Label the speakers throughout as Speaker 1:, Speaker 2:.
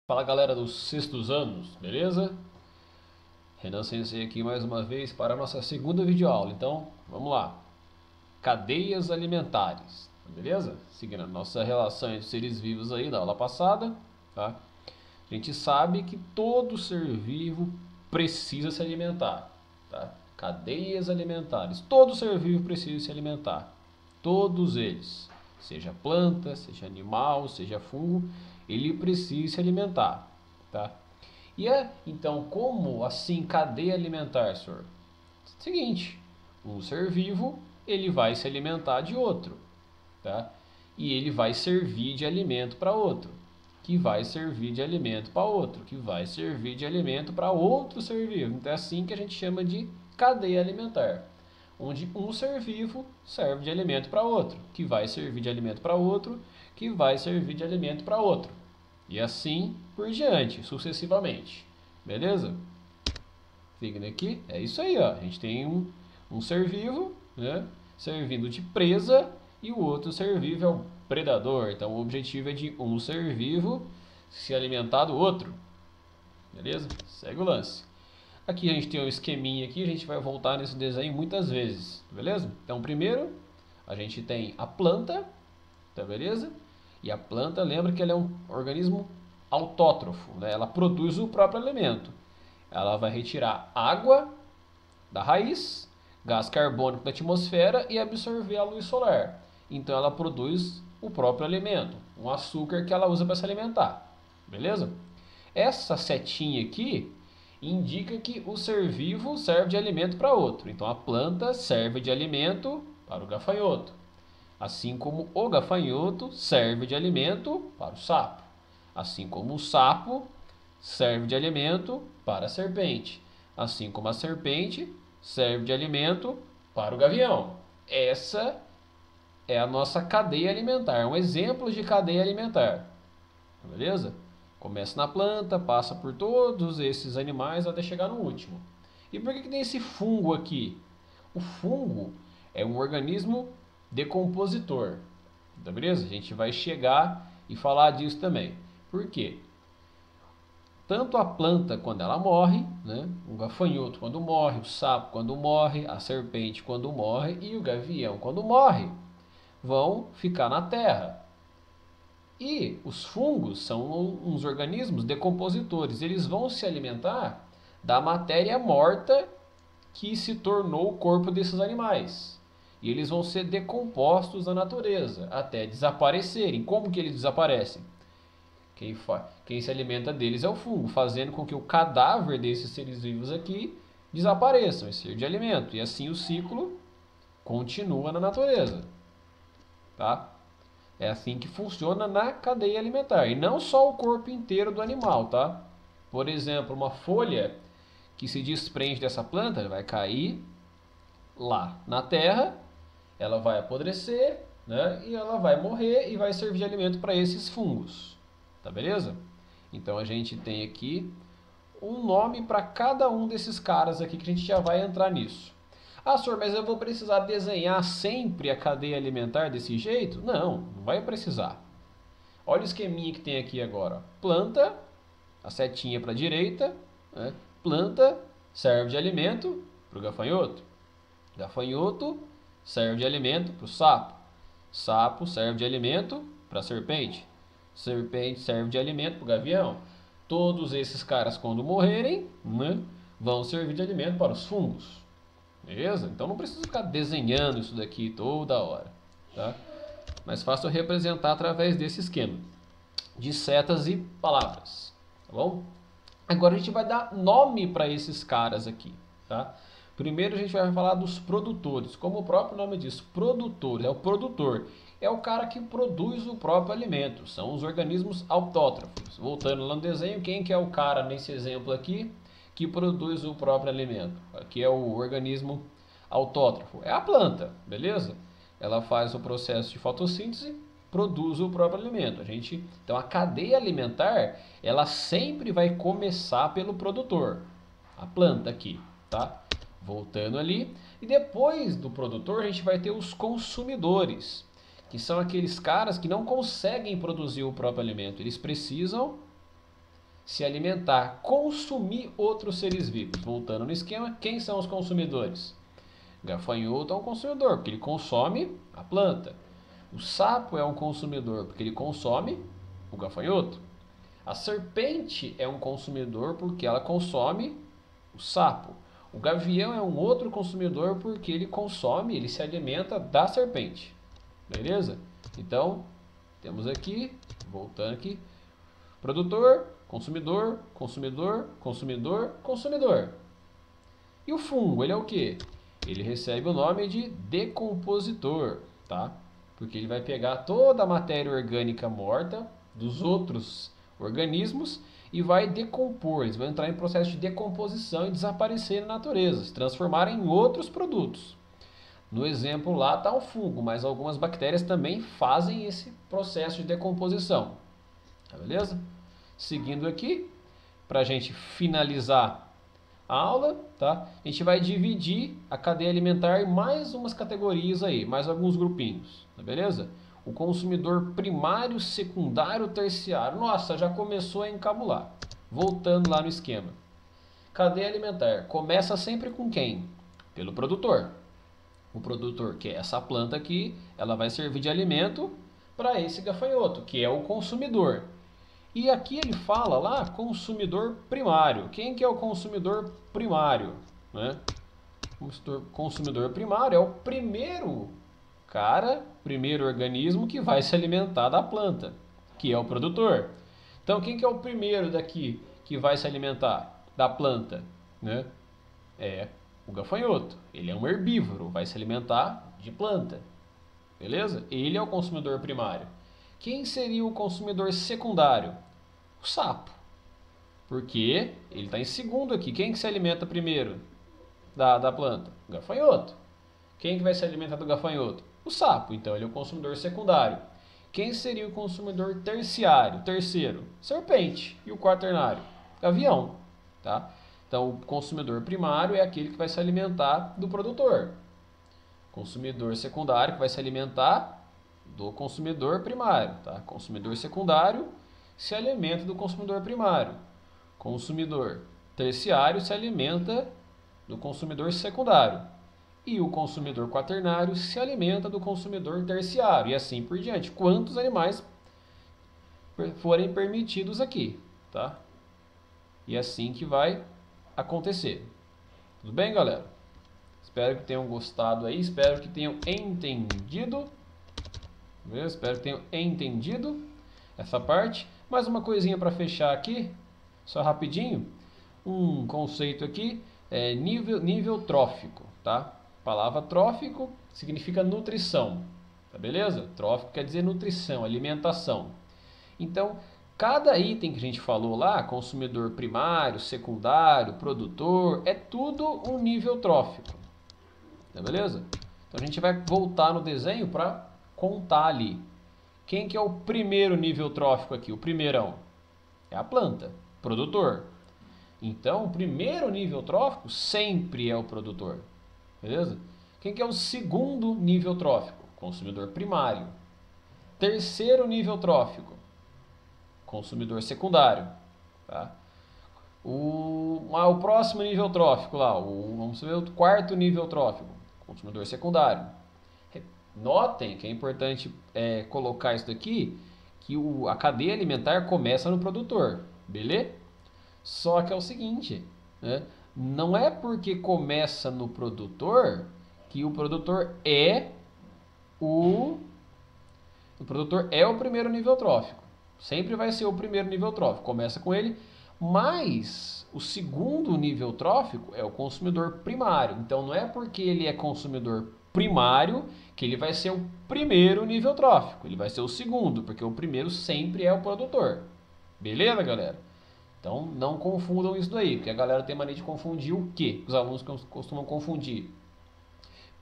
Speaker 1: Fala galera dos sextos anos, beleza? Renan Sensei aqui mais uma vez para a nossa segunda videoaula. Então, vamos lá. Cadeias alimentares, beleza? Seguindo a nossa relação entre seres vivos aí da aula passada, tá? A gente sabe que todo ser vivo precisa se alimentar, tá? Cadeias alimentares. Todo ser vivo precisa se alimentar. Todos eles. Seja planta, seja animal, seja fungo, ele precisa se alimentar, tá? Então, como assim cadeia alimentar, senhor? Seguinte, um ser vivo, ele vai se alimentar de outro, tá? E ele vai servir de alimento para outro, que vai servir de alimento para outro, que vai servir de alimento para outro ser vivo. Então é assim que a gente chama de cadeia alimentar, onde um ser vivo serve de alimento para outro, que vai servir de alimento para outro, que vai servir de alimento para outro. E assim por diante, sucessivamente. Beleza? Seguindo aqui, é isso aí, ó. A gente tem um ser vivo, né, servindo de presa e o outro ser vivo é o predador. Então o objetivo é de um ser vivo se alimentar do outro. Beleza? Segue o lance. Aqui a gente tem um esqueminha aqui, a gente vai voltar nesse desenho muitas vezes, beleza? Então primeiro a gente tem a planta, tá beleza? E a planta, lembra que ela é um organismo autótrofo, né? Ela produz o próprio alimento. Ela vai retirar água da raiz, gás carbônico da atmosfera e absorver a luz solar. Então ela produz o próprio alimento, um açúcar que ela usa para se alimentar. Beleza? Essa setinha aqui indica que o ser vivo serve de alimento para outro. Então a planta serve de alimento para o gafanhoto, assim como o gafanhoto serve de alimento para o sapo, assim como o sapo serve de alimento para a serpente, assim como a serpente serve de alimento para o gavião. Essa é a nossa cadeia alimentar, um exemplo de cadeia alimentar. Beleza? Começa na planta, passa por todos esses animais até chegar no último. E por que tem esse fungo aqui? O fungo é um organismo decompositor. Tá beleza? A gente vai chegar e falar disso também. Por quê? Tanto a planta quando ela morre, né? O gafanhoto quando morre, o sapo quando morre, a serpente quando morre e o gavião quando morre, vão ficar na terra. E os fungos são uns organismos decompositores. Eles vão se alimentar da matéria morta que se tornou o corpo desses animais. E eles vão ser decompostos na natureza até desaparecerem. Como que eles desaparecem? Quem se alimenta deles é o fungo, fazendo com que o cadáver desses seres vivos aqui desapareçam e sirva de alimento. E assim o ciclo continua na natureza. Tá? É assim que funciona na cadeia alimentar. E não só o corpo inteiro do animal, tá? Por exemplo, uma folha que se desprende dessa planta vai cair lá na terra, ela vai apodrecer, né? E ela vai morrer e vai servir de alimento para esses fungos. Tá beleza? Então a gente tem aqui um nome para cada um desses caras aqui que a gente já vai entrar nisso. Ah, senhor, mas eu vou precisar desenhar sempre a cadeia alimentar desse jeito? Não, não vai precisar. Olha o esqueminha que tem aqui agora. Planta, a setinha para a direita, né? Planta serve de alimento para o gafanhoto. Gafanhoto serve de alimento para o sapo. Sapo serve de alimento para a serpente. Serpente serve de alimento para o gavião. Todos esses caras, quando morrerem, né, vão servir de alimento para os fungos. Beleza? Então não precisa ficar desenhando isso daqui toda hora. Tá? Mais fácil representar através desse esquema de setas e palavras. Tá bom? Agora a gente vai dar nome para esses caras aqui. Tá? Primeiro a gente vai falar dos produtores. Como o próprio nome diz, produtor, é o produtor. É o cara que produz o próprio alimento. São os organismos autótrofos. Voltando lá no desenho, quem que é o cara nesse exemplo aqui que produz o próprio alimento? Aqui é o organismo autótrofo. É a planta, beleza? Ela faz o processo de fotossíntese, produz o próprio alimento. Então a cadeia alimentar, ela sempre vai começar pelo produtor. A planta aqui, tá? Voltando ali. E depois do produtor, a gente vai ter os consumidores, que são aqueles caras que não conseguem produzir o próprio alimento. Eles precisam se alimentar, consumir outros seres vivos. Voltando no esquema, quem são os consumidores? Gafanhoto é um consumidor, porque ele consome a planta. O sapo é um consumidor, porque ele consome o gafanhoto. A serpente é um consumidor, porque ela consome o sapo. O gavião é um outro consumidor, porque ele consome, ele se alimenta da serpente. Beleza? Então, temos aqui, voltando aqui, produtor, consumidor, consumidor, consumidor, consumidor. E o fungo, ele é o quê? Ele recebe o nome de decompositor, tá? Porque ele vai pegar toda a matéria orgânica morta dos outros organismos e vai decompor. Eles vão entrar em processo de decomposição e desaparecer na natureza, se transformar em outros produtos. No exemplo lá está o fungo, mas algumas bactérias também fazem esse processo de decomposição. Tá, beleza? Seguindo aqui, para a gente finalizar a aula, tá? A gente vai dividir a cadeia alimentar em mais umas categorias aí, mais alguns grupinhos, tá, beleza? O consumidor primário, secundário, terciário. Nossa, já começou a encabular. Voltando lá no esquema. Cadeia alimentar começa sempre com quem? Pelo produtor. O produtor, que é essa planta aqui, ela vai servir de alimento para esse gafanhoto, que é o consumidor. E aqui ele fala lá, consumidor primário. Quem que é o consumidor primário? Né? O consumidor primário é o primeiro primeiro organismo que vai se alimentar da planta, que é o produtor. Então, quem que é o primeiro daqui que vai se alimentar da planta? Né? É o gafanhoto. Ele é um herbívoro, vai se alimentar de planta. Beleza? Ele é o consumidor primário. Quem seria o consumidor secundário? O sapo. Porque ele está em segundo aqui. Quem que se alimenta primeiro da planta? O gafanhoto. Quem que vai se alimentar do gafanhoto? O sapo. Então ele é o consumidor secundário. Quem seria o consumidor terciário? Terceiro, serpente. E o quaternário? Gavião. Tá? Então o consumidor primário é aquele que vai se alimentar do produtor. Consumidor secundário que vai se alimentar do consumidor primário. Tá? Consumidor secundário se alimenta do consumidor primário. Consumidor terciário se alimenta do consumidor secundário. E o consumidor quaternário se alimenta do consumidor terciário. E assim por diante. Quantos animais forem permitidos aqui. Tá? E assim que vai acontecer. Tudo bem, galera? Espero que tenham gostado aí. Espero que tenham entendido. Espero que tenham entendido essa parte. Mais uma coisinha para fechar aqui. Só rapidinho. Um conceito aqui. Nível trófico. Tá? A palavra trófico significa nutrição. Tá, beleza? Trófico quer dizer nutrição, alimentação. Então, cada item que a gente falou lá, consumidor primário, secundário, produtor, é tudo um nível trófico. Tá, beleza? Então a gente vai voltar no desenho para contar ali. Quem que é o primeiro nível trófico aqui? O primeirão é a planta, produtor. Então, o primeiro nível trófico sempre é o produtor. Beleza? Quem que é o segundo nível trófico? Consumidor primário. Terceiro nível trófico? Consumidor secundário. Tá? O próximo nível trófico lá, vamos ver o quarto nível trófico, consumidor secundário. Notem que é importante colocar isso daqui, que a cadeia alimentar começa no produtor, beleza? Só que é o seguinte, né? Não é porque começa no produtor que o produtor é o produtor é o primeiro nível trófico. Sempre vai ser o primeiro nível trófico, começa com ele, mas o segundo nível trófico é o consumidor primário. Então não é porque ele é consumidor primário que ele vai ser o primeiro nível trófico, ele vai ser o segundo, porque o primeiro sempre é o produtor. Beleza, galera? Então não confundam isso daí, porque a galera tem mania de confundir o quê? Os alunos costumam confundir.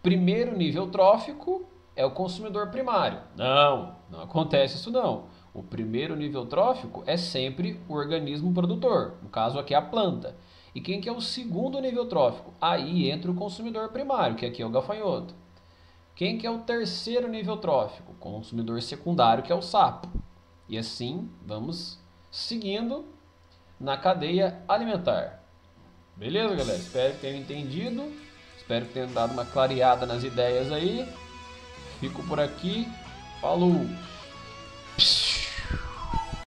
Speaker 1: Primeiro nível trófico é o consumidor primário. Não acontece isso não. O primeiro nível trófico é sempre o organismo produtor, no caso aqui é a planta. E quem que é o segundo nível trófico? Aí entra o consumidor primário, que aqui é o gafanhoto. Quem que é o terceiro nível trófico? O consumidor secundário, que é o sapo. E assim vamos seguindo na cadeia alimentar. Beleza, galera? Espero que tenham entendido. Espero que tenham dado uma clareada nas ideias aí. Fico por aqui. Falou!